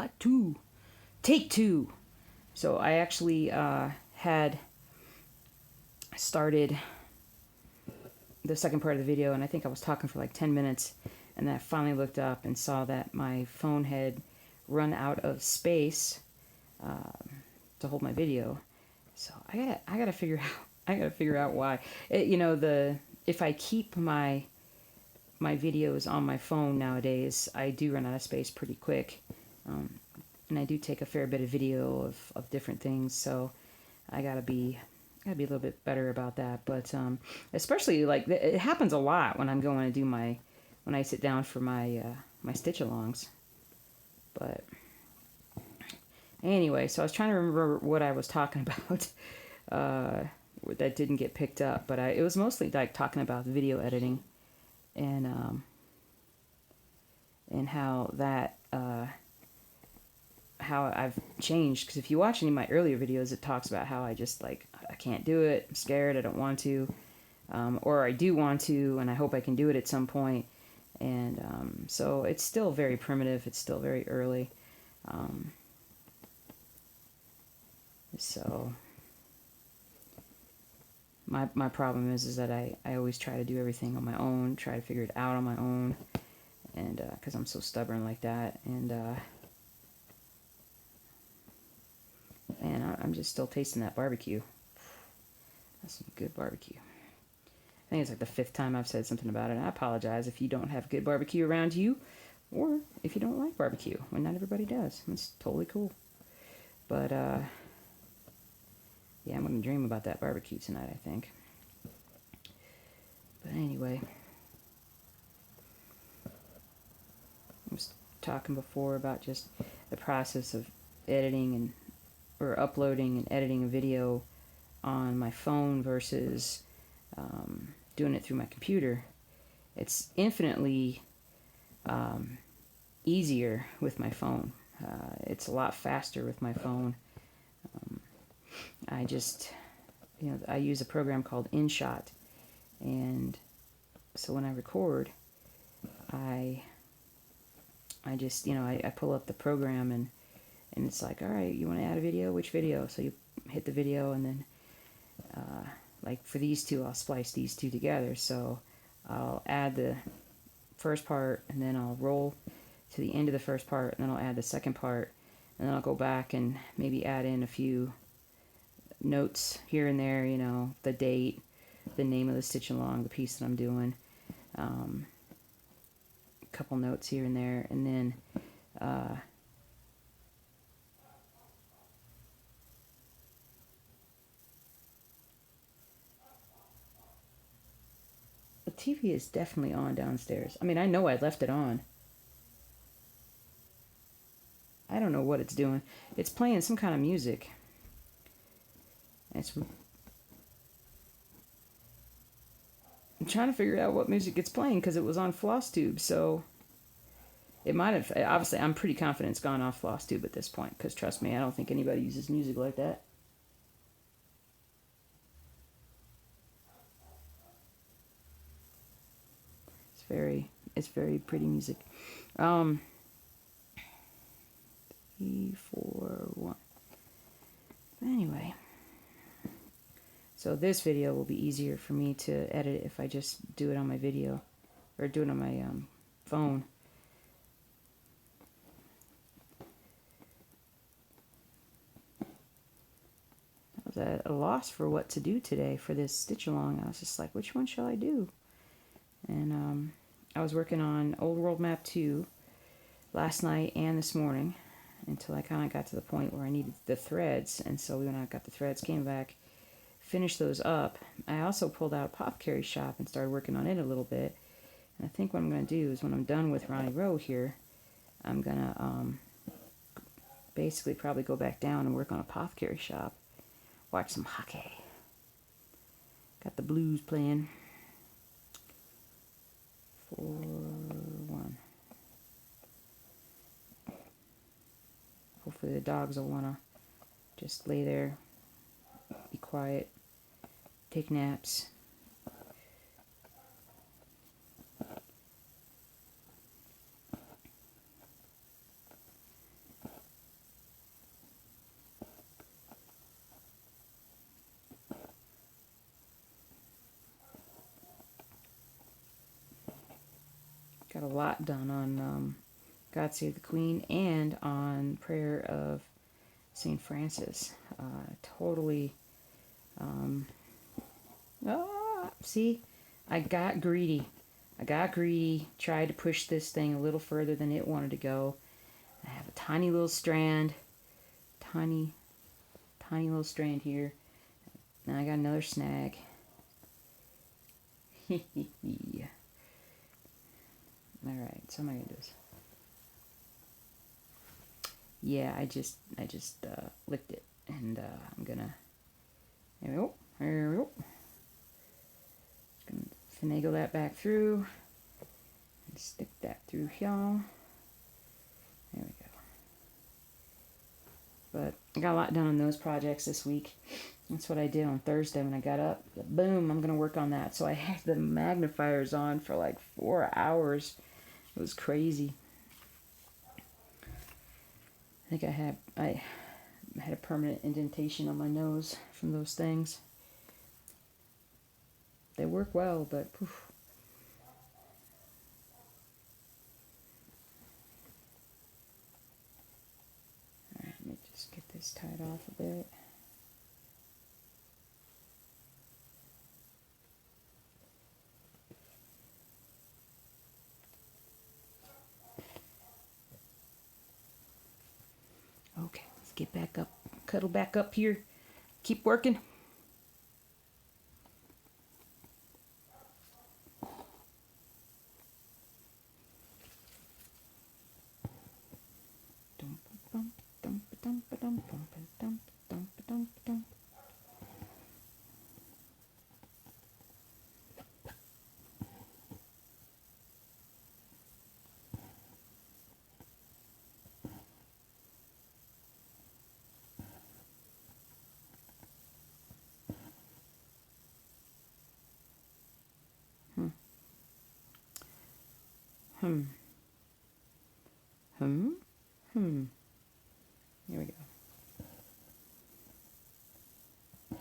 Part 2. Take 2. So I actually had started the second part of the video, and I think I was talking for like 10 minutes, and then I finally looked up and saw that my phone had run out of space to hold my video. So I gotta figure out why. If I keep my videos on my phone nowadays, I do run out of space pretty quick. And I do take a fair bit of video of different things, so I gotta be a little bit better about that. But especially like it happens a lot when I'm going to do when I sit down for my stitch alongs. But anyway, so I was trying to remember what I was talking about that didn't get picked up, but it was mostly like talking about video editing and how that how I've changed. Because if you watch any of my earlier videos, it talks about how I just like I can't do it, I'm scared, I don't want to, or I do want to and I hope I can do it at some point. And so it's still very primitive, it's still very early. So my problem is that I always try to do everything on my own, try to figure it out on my own, and because I'm so stubborn like that, and I'm just still tasting that barbecue. That's some good barbecue. I think it's like the 5th time I've said something about it, and I apologize if you don't have good barbecue around you, or if you don't like barbecue, when not everybody does. It's totally cool. But yeah, I'm going to dream about that barbecue tonight, I think. But anyway, I was talking before about just the process of editing or uploading and editing a video on my phone versus doing it through my computer. It's infinitely easier with my phone. It's a lot faster with my phone. I just, I use a program called InShot, and so when I record, I just, I pull up the program and it's like, all right, you want to add a video? Which video? So you hit the video, and then like for these two, I'll splice these two together. So I'll add the first part, and then I'll roll to the end of the first part, and then I'll add the second part, and then I'll go back and maybe add in a few notes here and there, the date, the name of the stitch along, the piece that I'm doing, a couple notes here and there, and then the TV is definitely on downstairs. I mean, I know I left it on. I don't know what it's doing. It's playing some kind of music. I'm trying to figure out what music it's playing because it was on flosstube, so it might have. Obviously, I'm pretty confident it's gone off flosstube at this point because trust me, I don't think anybody uses music like that. It's very pretty music. 3, 4, 1. Anyway. So this video will be easier for me to edit if I just do it on my video, or do it on my phone. I was at a loss for what to do today for this stitch along. I was just like, which one shall I do? And I was working on Old World Map 2 last night and this morning until I kind of got to the point where I needed the threads. And so when I got the threads, came back, finished those up. I also pulled out a pop carry shop and started working on it a little bit. And I think what I'm going to do is when I'm done with Ronnie Rowe here, I'm going to basically probably go back down and work on a pop carry shop. Watch some hockey. Got the blues playing. 4, 1. Hopefully the dogs will want to just lay there, be quiet, take naps. got a lot done on God Save the Queen and on Prayer of St. Francis. Totally. See, I got greedy. Tried to push this thing a little further than it wanted to go. I have a tiny little strand. Tiny little strand here. Now I got another snag. Alright, so I'm going to do this. Yeah, I just licked it, and I'm gonna, there we go, just gonna finagle that back through, and stick that through here. There we go. But I got a lot done on those projects this week. That's what I did on Thursday when I got up. Boom, I'm gonna work on that. So I had the magnifiers on for like 4 hours. It was crazy. I think I had a permanent indentation on my nose from those things. They work well, but poof. Alright, let me just get this tied off a bit. Okay, let's get back up, cuddle back up here, keep working. Here we go. I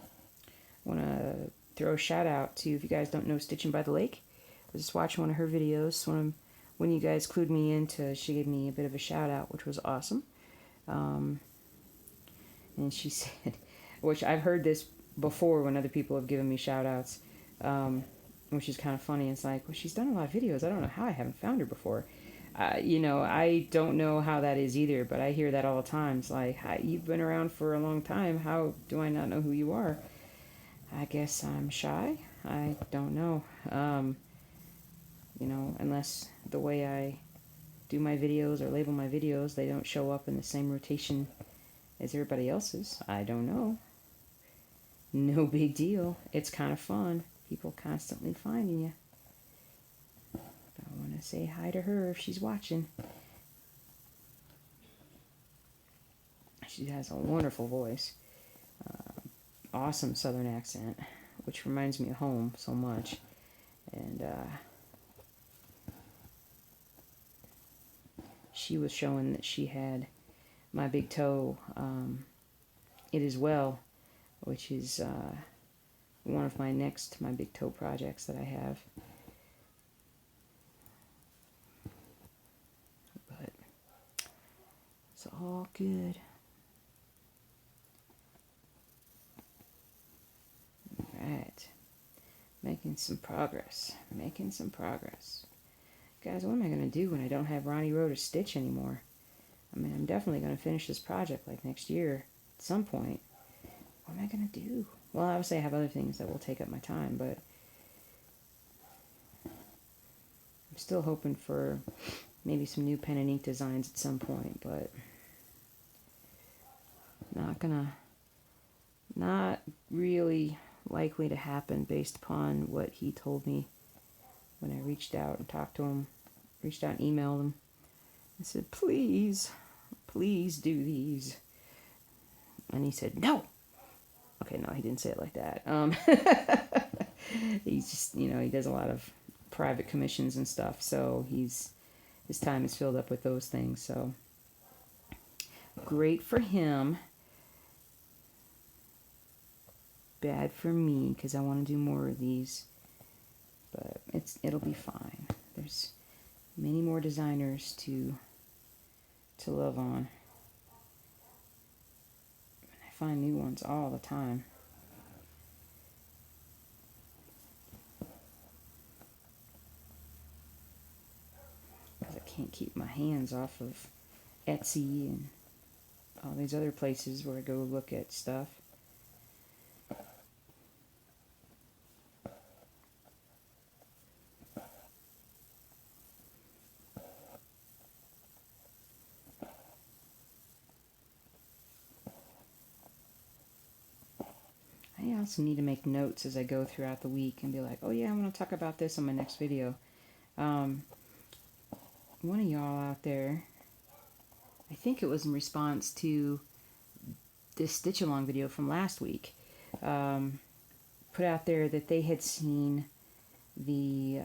want to throw a shout out to, if you guys don't know Stitching by the Lake, I was just watching one of her videos. When you guys clued me into, she gave me a bit of a shout out, which was awesome. And she said, which I've heard this before when other people have given me shout outs, which is kind of funny. It's like, well, she's done a lot of videos. I don't know how I haven't found her before. I don't know how that is either, but I hear that all the time. It's like, hi, you've been around for a long time. How do I not know who you are? I guess I'm shy. I don't know. Unless the way I do my videos or label my videos, they don't show up in the same rotation as everybody else's. I don't know. No big deal. It's kind of fun. People constantly finding you. I want to say hi to her if she's watching. She has a wonderful voice. Awesome southern accent, which reminds me of home so much. And she was showing that she had My Big Toe, it as well, which is one of my next My Big Toe projects that I have. But it's all good. Alright. Making some progress. Guys, what am I going to do when I don't have Ronnie Rowe to stitch anymore? I mean, I'm definitely going to finish this project like next year at some point. What am I going to do? Well, obviously I have other things that will take up my time, but I'm still hoping for maybe some new pen and ink designs at some point, but not really likely to happen based upon what he told me when I reached out and talked to him, reached out and emailed him. I said, please do these. And he said, no. Okay, no, he didn't say it like that. He's just, he does a lot of private commissions and stuff, so his time is filled up with those things, so great for him. Bad for me, because I want to do more of these. But it'll be fine. There's many more designers to love on. I find new ones all the time. Because I can't keep my hands off of Etsy and all these other places where I go look at stuff. I also need to make notes as I go throughout the week and be like, oh yeah, I want to talk about this on my next video. One of y'all out there, I think it was in response to this stitch along video from last week, put out there that they had seen the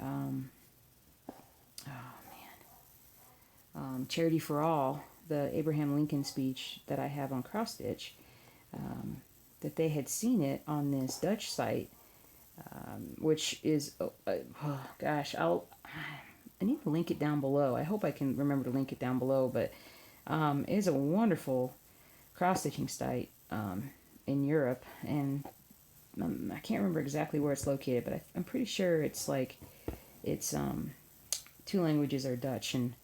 Charity for All, the Abraham Lincoln speech that I have on cross stitch, that they had seen it on this Dutch site, which is gosh, I need to link it down below. I hope I can remember to link it down below, but it is a wonderful cross-stitching site in Europe, and I can't remember exactly where it's located, but I'm pretty sure it's like two languages are Dutch and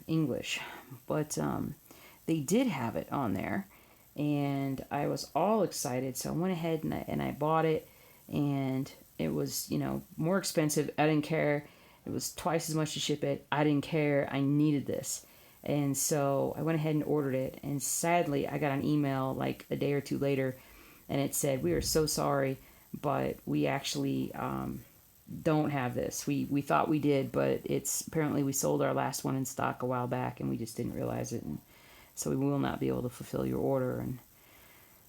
English, but they did have it on there, and I was all excited, so I went ahead and I bought it, and it was, you know, more expensive. I didn't care. It was twice as much to ship it. I didn't care. I needed this. And so I went ahead and ordered it. And sadly, I got an email like a day or two later, and it said, we are so sorry, but we actually don't have this. We thought we did, but it's apparently we sold our last one in stock a while back, and we just didn't realize it. And so we will not be able to fulfill your order. And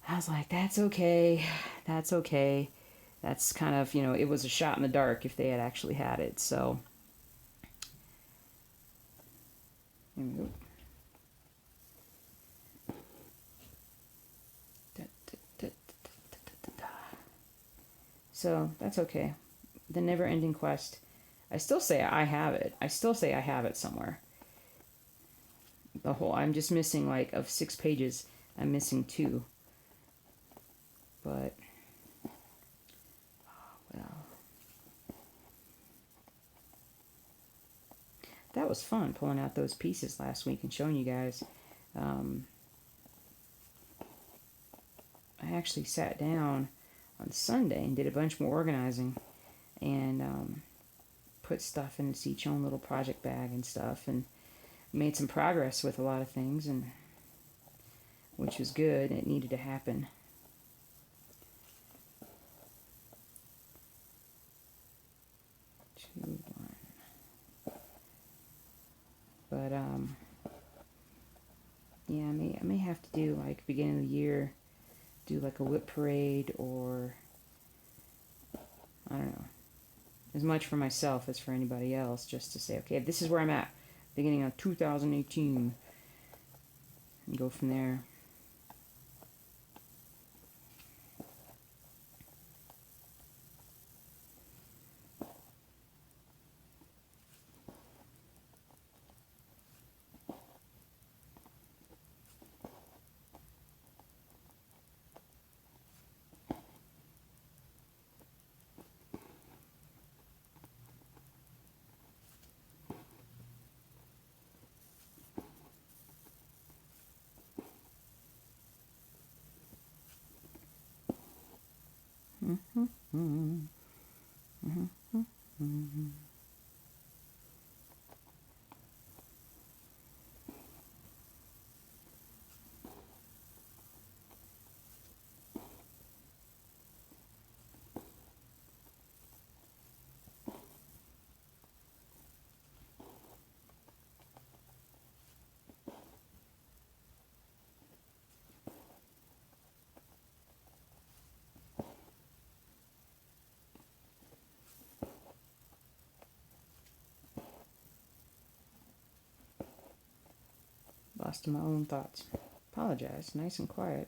I was like, that's okay. That's okay. That's kind of, you know, it was a shot in the dark if they had actually had it. So here we go. So that's okay. The never-ending quest. I still say I have it. I still say I have it somewhere. The whole, I'm just missing, like, of 6 pages, I'm missing 2. But, well, that was fun, pulling out those pieces last week and showing you guys. I actually sat down on Sunday and did a bunch more organizing, and put stuff in each own little project bag and stuff, and made some progress with a lot of things, and which was good. It needed to happen. But yeah, I may have to do, like, beginning of the year, do like a whip parade, or I don't know, as much for myself as for anybody else, just to say, okay, this is where I'm at, beginning of 2018, and go from there. Lost in my own thoughts. Apologize. Nice and quiet.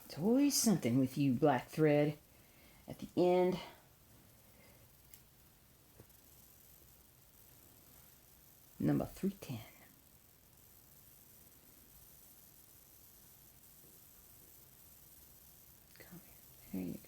It's always something with you, black thread. At the end, number 310. Come here. There you go.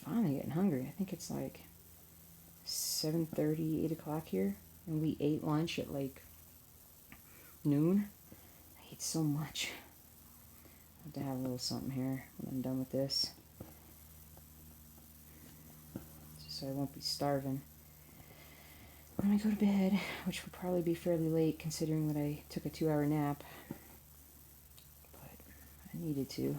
Finally getting hungry. I think it's like 7:30, 8 o'clock here, and we ate lunch at like noon. I ate so much. I have to have a little something here when I'm done with this, just so I won't be starving when I go to bed, which will probably be fairly late considering that I took a 2-hour nap, but I needed to.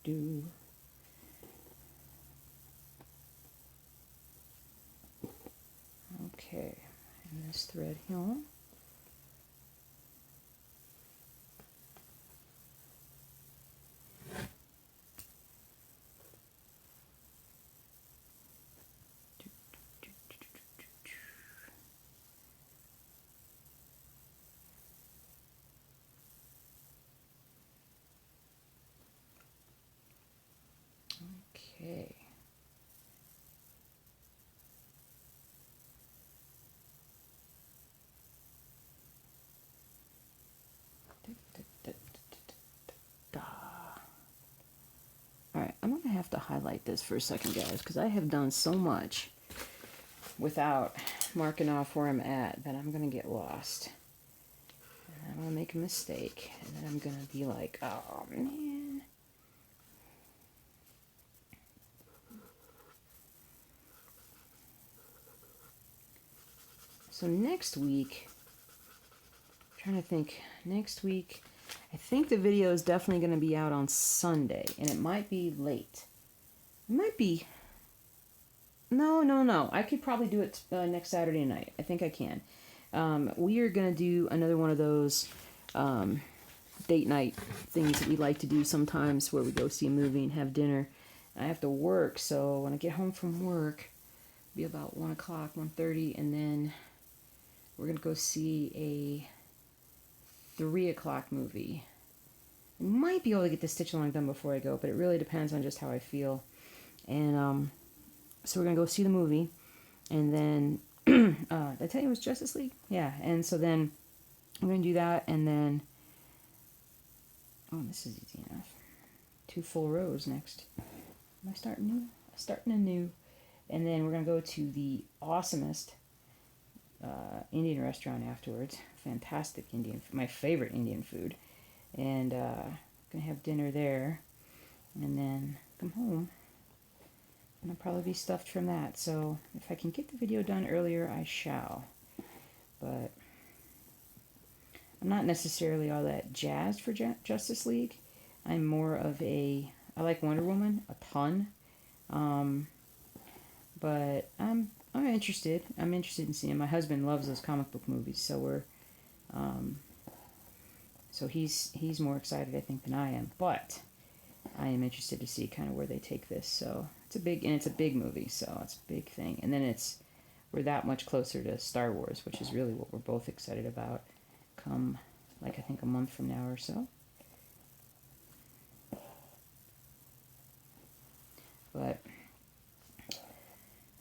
Do. Okay, and this thread here. Okay. Alright, I'm going to have to highlight this for a second, guys, because I have done so much without marking off where I'm at that I'm going to get lost. And I'm going to make a mistake, and then I'm going to be like, oh, man. So next week, I'm trying to think, next week, I think the video is definitely going to be out on Sunday, and it might be late. It might be, no, I could probably do it next Saturday night. I think I can. We are going to do another one of those date night things that we like to do sometimes, where we go see a movie and have dinner. I have to work, so when I get home from work, it'll be about 1 o'clock, 1:30, and then we're going to go see a 3 o'clock movie. I might be able to get the stitch along done before I go, but it really depends on just how I feel. And so we're going to go see the movie, and then, did I tell you it was Justice League? Yeah, and so then I'm going to do that, and then, oh, this is easy enough. 2 full rows next. Am I starting new? Starting anew. And then we're going to go to the awesomest Indian restaurant afterwards. Fantastic Indian, my favorite Indian food. And gonna have dinner there, and then come home, and I'll probably be stuffed from that. So if I can get the video done earlier, I shall. But I'm not necessarily all that jazzed for Justice League. I'm more of I like Wonder Woman a ton, but I'm interested. I'm interested in seeing. My husband loves those comic book movies, so we're, so he's more excited, I think, than I am. But I am interested to see kind of where they take this. So it's a big movie, so it's a big thing. And then we're that much closer to Star Wars, which is really what we're both excited about. Come, like, I think a month from now or so. But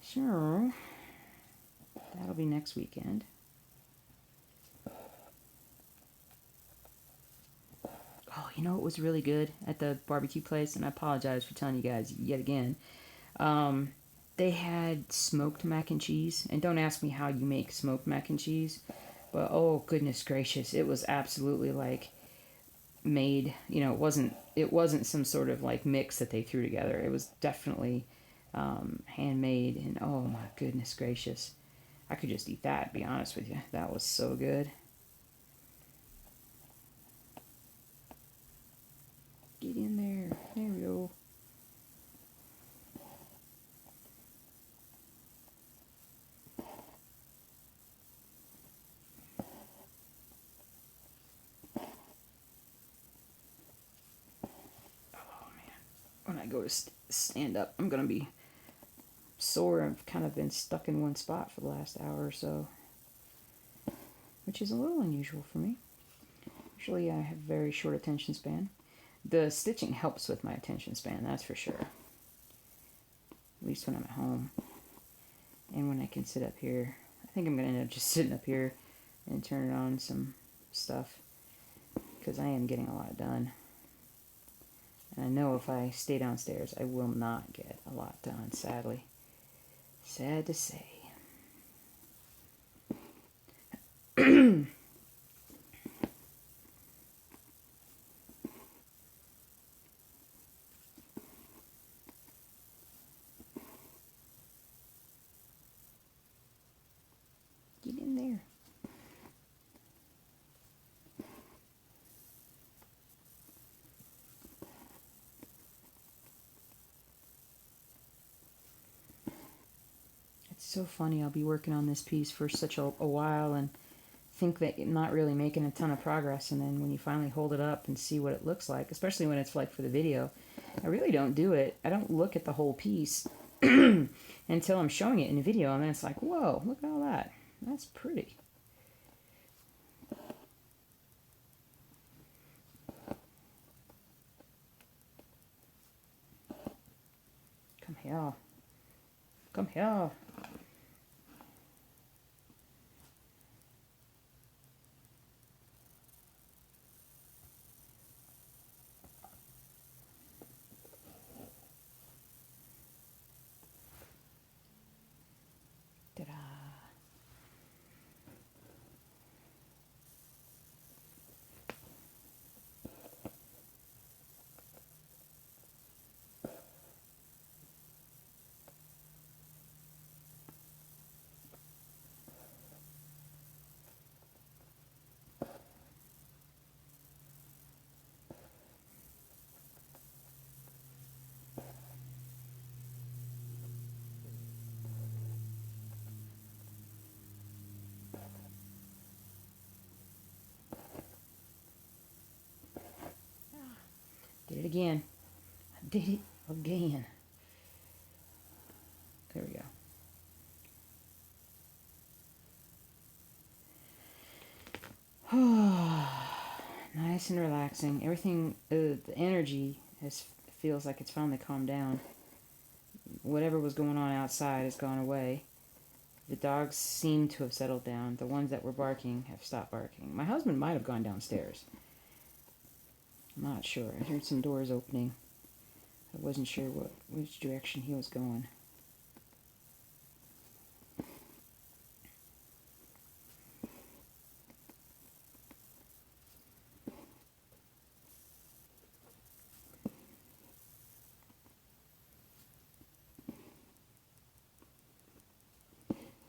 sure, that'll be next weekend. Oh, you know what was really good at the barbecue place? And I apologize for telling you guys yet again. They had smoked mac and cheese. And don't ask me how you make smoked mac and cheese. But oh, goodness gracious. It was absolutely like made, it wasn't some sort of like mix that they threw together. It was definitely handmade, and oh my goodness gracious, I could just eat that, to be honest with you. That was so good. Get in there. There we go. When I go to stand up, I'm going to be sore. I've kind of been stuck in one spot for the last hour or so, which is a little unusual for me. Usually I have very short attention span. The stitching helps with my attention span, that's for sure. At least when I'm at home. And when I can sit up here. I think I'm going to end up just sitting up here and turning on some stuff, because I am getting a lot done. And I know if I stay downstairs, I will not get a lot done, sadly. Sad to say. Get in there. It's so funny. I'll be working on this piece for such a while and think that you're not really making a ton of progress, and then when you finally hold it up and see what it looks like, especially when it's like for the video, I really don't do it. I don't look at the whole piece until I'm showing it in the video, and then it's like, whoa, look at all that. That's pretty. Come here. Come here. Ta-da. Did it again. I did it again. There we go. Nice and relaxing. Everything, the energy feels like it's finally calmed down. Whatever was going on outside has gone away. The dogs seem to have settled down. The ones that were barking have stopped barking. My husband might have gone downstairs. I'm not sure. I heard some doors opening. I wasn't sure which direction he was going.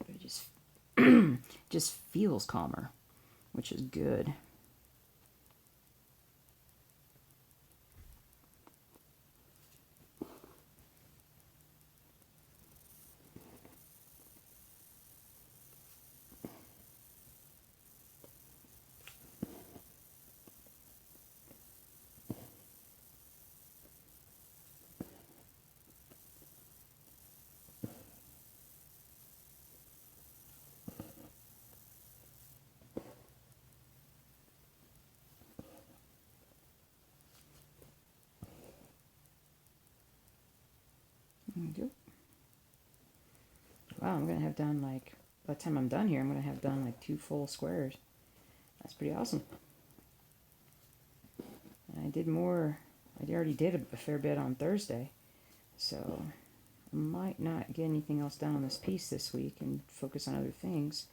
But it just feels calmer, which is good. There we go. Wow, I'm going to have done like, by the time I'm done here, I'm going to have done like 2 full squares. That's pretty awesome. And I already did a fair bit on Thursday, so I might not get anything else done on this piece this week and focus on other things,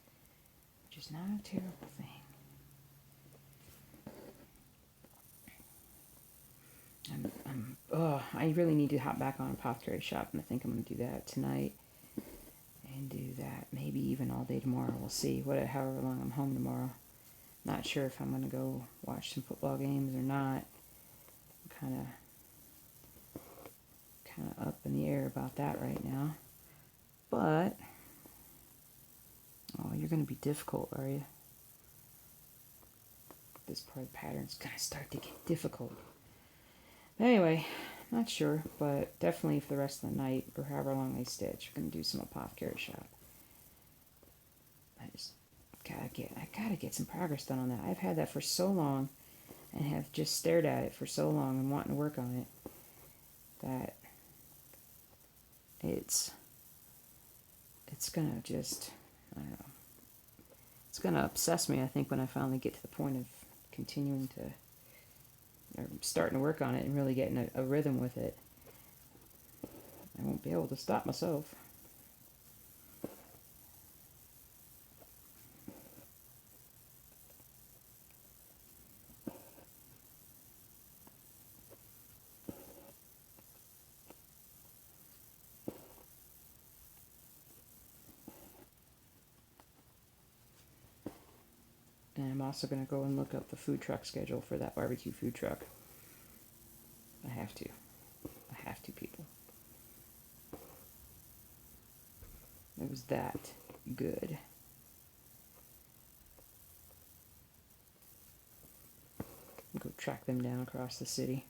which is not a terrible thing. I really need to hop back on Apothecary Shop, and I think I'm going to do that tonight. And do that maybe even all day tomorrow. We'll see. However long I'm home tomorrow. Not sure if I'm going to go watch some football games or not. I'm kind of up in the air about that right now. But, oh, you're going to be difficult, are you? This part of the pattern's going to start to get difficult. Anyway, not sure, but definitely for the rest of the night, or however long I stitch, we're going to do some Apothecary Shop. I gotta get some progress done on that. I've had that for so long, and have just stared at it for so long and wanting to work on it, that it's gonna just, I don't know, it's gonna obsess me, I think, when I finally get to the point of continuing to, or starting to work on it and really getting a rhythm with it. I won't be able to stop myself. And I'm also going to go and look up the food truck schedule for that barbecue food truck. I have to. I have to, people. It was that good. I'll go track them down across the city.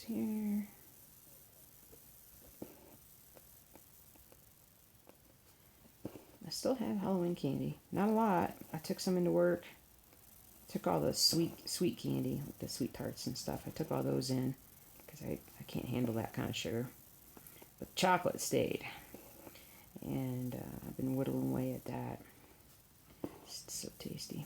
Here. I still have Halloween candy. Not a lot. I took some into work. Took all the sweet candy, like the sweet tarts and stuff. I took all those in because I can't handle that kind of sugar. But chocolate stayed. And I've been whittling away at that. It's so tasty.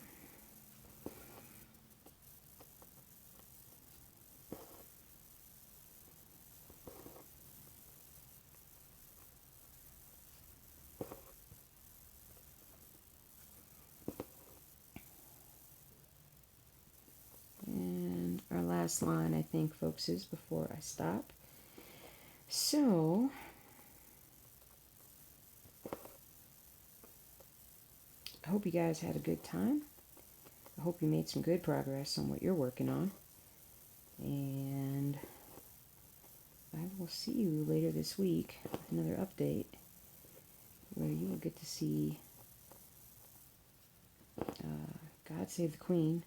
Our last line, I think, folks, is before I stop. So, I hope you guys had a good time. I hope you made some good progress on what you're working on. And I will see you later this week with another update where you will get to see God Save the Queen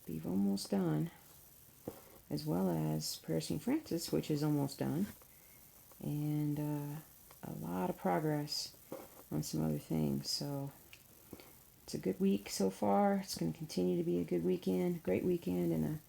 be almost done, as well as Prayer St. Francis, which is almost done, and a lot of progress on some other things. So it's a good week so far. It's going to continue to be a good weekend, great weekend, and